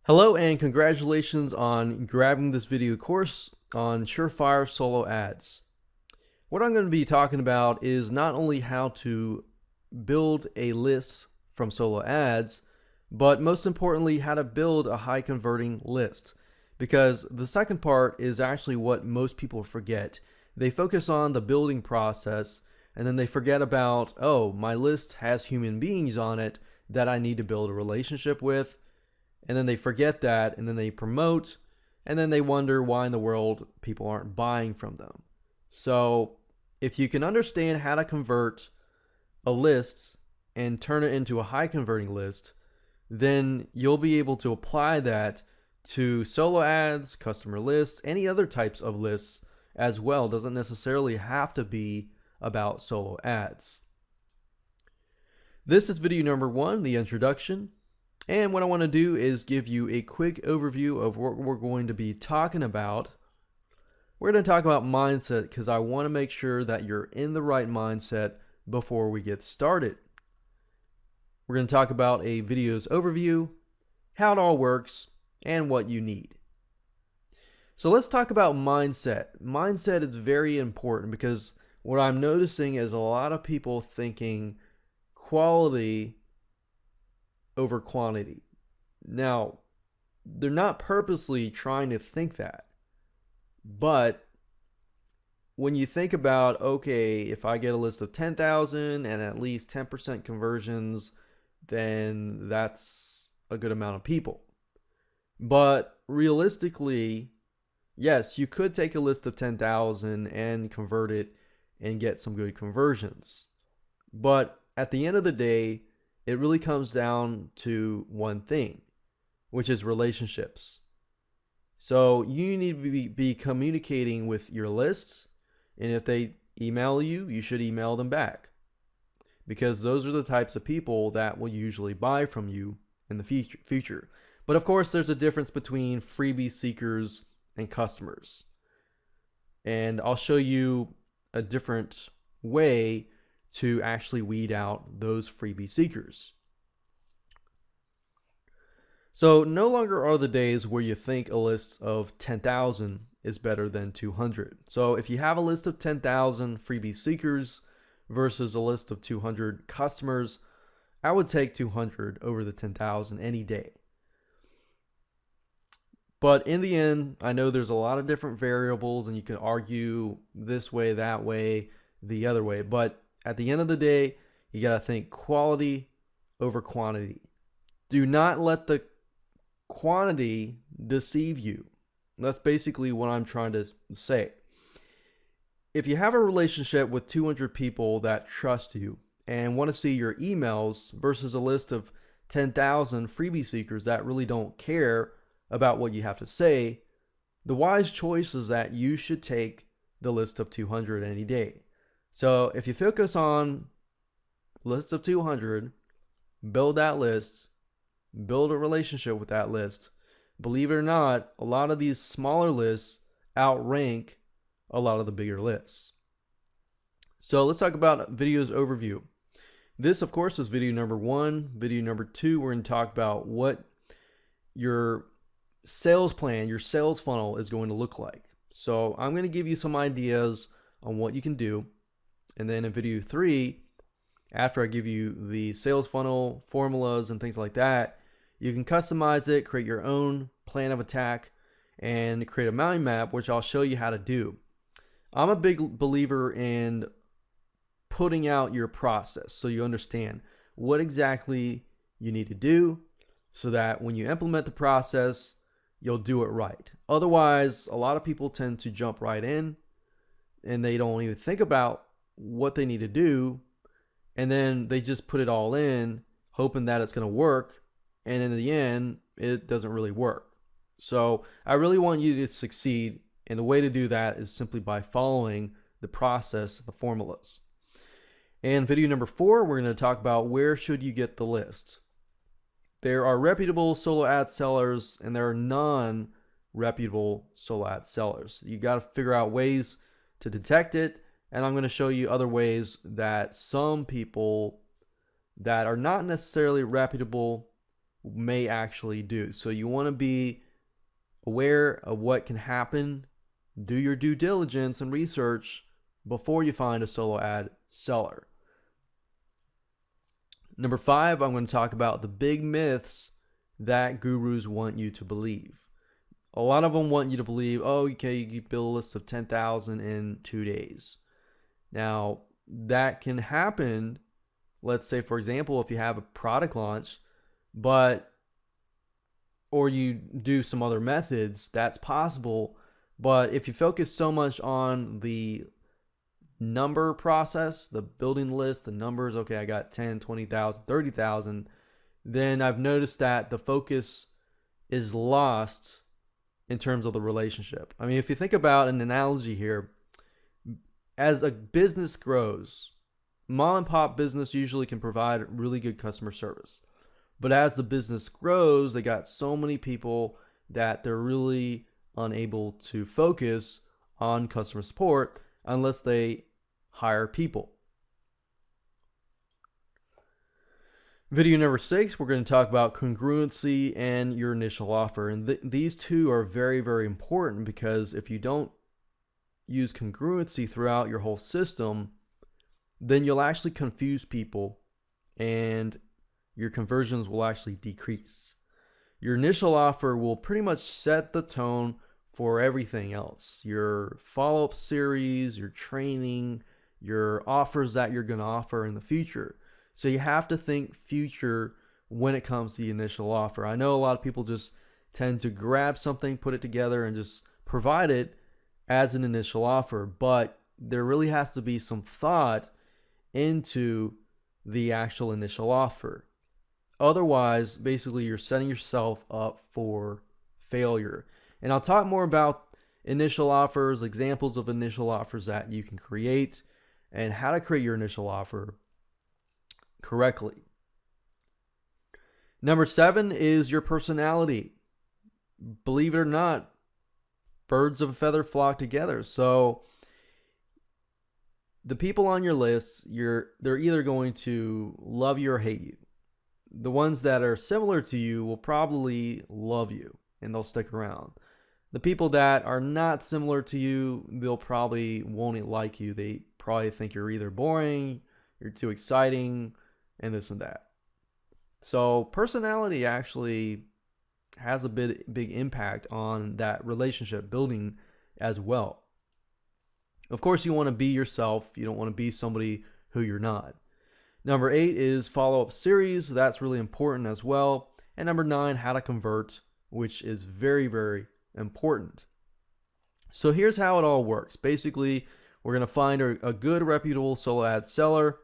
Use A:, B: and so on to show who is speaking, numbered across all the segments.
A: Hello and congratulations on grabbing this video course on Surefire Solo Ads. What I'm going to be talking about is not only how to build a list from solo ads, but most importantly, how to build a high converting list. Because the second part is actually what most people forget. They focus on the building process and then they forget about, oh, my list has human beings on it that I need to build a relationship with, and then they forget that, and then they promote, and then they wonder why in the world people aren't buying from them. So if you can understand how to convert a list and turn it into a high converting list, then you'll be able to apply that to solo ads, customer lists, any other types of lists as well. It doesn't necessarily have to be about solo ads. This is video number 1, the introduction. And what I want to do is give you a quick overview of what we're going to be talking about. We're going to talk about mindset because I want to make sure that you're in the right mindset before we get started. We're going to talk about a video's overview, how it all works, and what you need. So let's talk about mindset. Mindset is very important because what I'm noticing is a lot of people thinking quality over quantity. Now, they're not purposely trying to think that, but when you think about, okay, if I get a list of 10,000 and at least 10% conversions, then that's a good amount of people. But realistically, yes, you could take a list of 10,000 and convert it and get some good conversions. But at the end of the day, it really comes down to one thing, which is relationships. So you need to be communicating with your lists, and if they email you, you should email them back, because those are the types of people that will usually buy from you in the future. But of course, there's a difference between freebie seekers and customers, and I'll show you a different way to actually weed out those freebie seekers. So no longer are the days where you think a list of 10,000 is better than 200. So if you have a list of 10,000 freebie seekers versus a list of 200 customers, I would take 200 over the 10,000 any day. But in the end, I know there's a lot of different variables and you can argue this way, that way, the other way, but at the end of the day, you got to think quality over quantity. Do not let the quantity deceive you. That's basically what I'm trying to say. If you have a relationship with 200 people that trust you and want to see your emails versus a list of 10,000 freebie seekers that really don't care about what you have to say, the wise choice is that you should take the list of 200 any day. So if you focus on list of 200, build that list, build a relationship with that list. Believe it or not, a lot of these smaller lists outrank a lot of the bigger lists. So let's talk about videos overview. This, of course, is video number 1. Video number 2, we're going to talk about what your sales plan, your sales funnel is going to look like. So I'm going to give you some ideas on what you can do. And then in video 3, after I give you the sales funnel formulas and things like that, you can customize it, create your own plan of attack, and create a mind map, which I'll show you how to do. I'm a big believer in putting out your process so you understand what exactly you need to do so that when you implement the process, you'll do it right. Otherwise, a lot of people tend to jump right in and they don't even think about what they need to do, and then they just put it all in hoping that it's going to work, and in the end it doesn't really work. So I really want you to succeed, and the way to do that is simply by following the process, the formulas. And video number 4, we're going to talk about where should you get the list. There are reputable solo ad sellers and there are non-reputable solo ad sellers. You got to figure out ways to detect it. And I'm going to show you other ways that some people that are not necessarily reputable may actually do. So you want to be aware of what can happen. Do your due diligence and research before you find a solo ad seller. Number 5, I'm going to talk about the big myths that gurus want you to believe. A lot of them want you to believe, oh, okay, you build a list of 10,000 in 2 days. Now, that can happen. Let's say, for example, if you have a product launch, or you do some other methods, that's possible. But if you focus so much on the number process, the building list, the numbers, okay, I got 10, 20,000, 30,000, then I've noticed that the focus is lost in terms of the relationship. I mean, if you think about an analogy here, as a business grows, mom and pop business usually can provide really good customer service. But as the business grows, they got so many people that they're really unable to focus on customer support unless they hire people. Video number 6, we're going to talk about congruency and your initial offer. And these two are very, very important, because if you don't use congruency throughout your whole system, then you'll actually confuse people and your conversions will actually decrease. Your initial offer will pretty much set the tone for everything else. Your follow-up series, your training, your offers that you're going to offer in the future. So you have to think future when it comes to the initial offer. I know a lot of people just tend to grab something, put it together, and just provide it as an initial offer. But there really has to be some thought into the actual initial offer. Otherwise, basically, you're setting yourself up for failure. And I'll talk more about initial offers, examples of initial offers that you can create, and how to create your initial offer correctly. Number 7 is your personality. Believe it or not, birds of a feather flock together. So the people on your list, they're either going to love you or hate you. The ones that are similar to you will probably love you and they'll stick around. The people that are not similar to you, they'll probably won't like you. They probably think you're either boring, you're too exciting, and this and that. So personality actually has a big impact on that relationship building as well. Of course, you want to be yourself. You don't want to be somebody who you're not. Number 8 is follow-up series. That's really important as well. And number 9, how to convert, which is very, very important. So here's how it all works. Basically, we're going to find a good, reputable solo ad seller,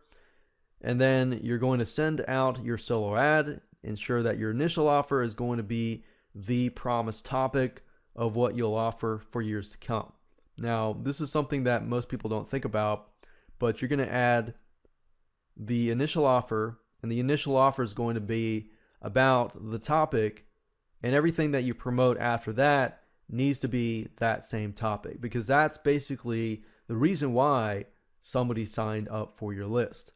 A: and then you're going to send out your solo ad. Ensure that your initial offer is going to be the promised topic of what you'll offer for years to come. Now, this is something that most people don't think about, but you're going to add the initial offer, and the initial offer is going to be about the topic, and everything that you promote after that needs to be that same topic, because that's basically the reason why somebody signed up for your list.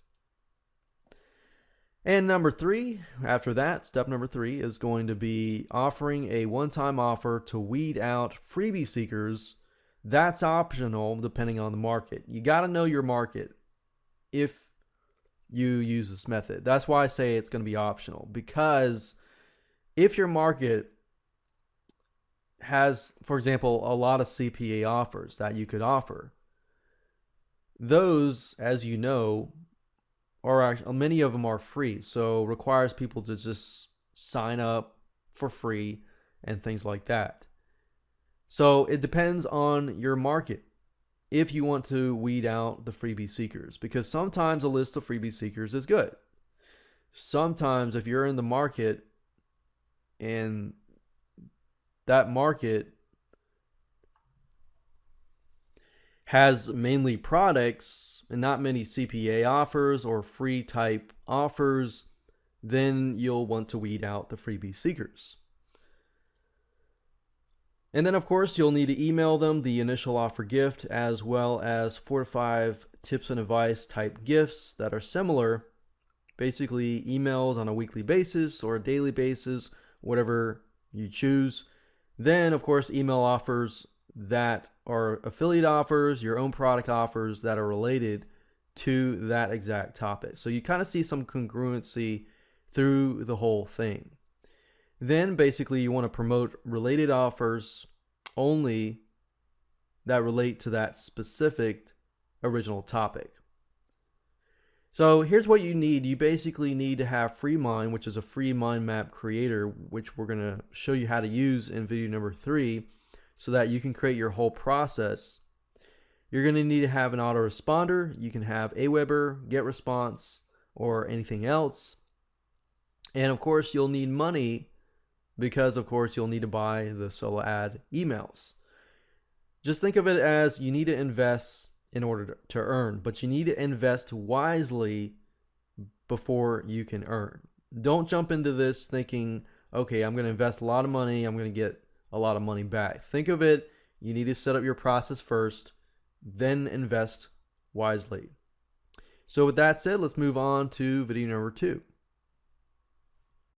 A: And number 3, after that, step number 3 is going to be offering a one-time offer to weed out freebie seekers. That's optional depending on the market. You got to know your market if you use this method. That's why I say it's going to be optional, because if your market has, for example, a lot of CPA offers that you could offer, those, as you know, many of them are free, so requires people to just sign up for free and things like that. So it depends on your market if you want to weed out the freebie seekers, because sometimes a list of freebie seekers is good. Sometimes if you're in the market and that market has mainly products and not many CPA offers or free type offers, then you'll want to weed out the freebie seekers. And then, of course, you'll need to email them the initial offer gift, as well as 4 to 5 tips and advice type gifts that are similar, basically emails on a weekly basis or a daily basis, whatever you choose. Then, of course, email offers that are affiliate offers, your own product offers that are related to that exact topic. So you kind of see some congruency through the whole thing. Then basically you want to promote related offers only that relate to that specific original topic. So here's what you need. You basically need to have FreeMind, which is a free mind map creator, which we're going to show you how to use in video number 3 so that you can create your whole process. You're going to need to have an autoresponder. You can have Aweber, GetResponse, or anything else. And of course, you'll need money because, of course, you'll need to buy the solo ad emails. Just think of it as you need to invest in order to earn, but you need to invest wisely before you can earn. Don't jump into this thinking, okay, I'm going to invest a lot of money, I'm going to get a lot of money back. Think of it, you need to set up your process first, then invest wisely. So with that said, let's move on to video number 2.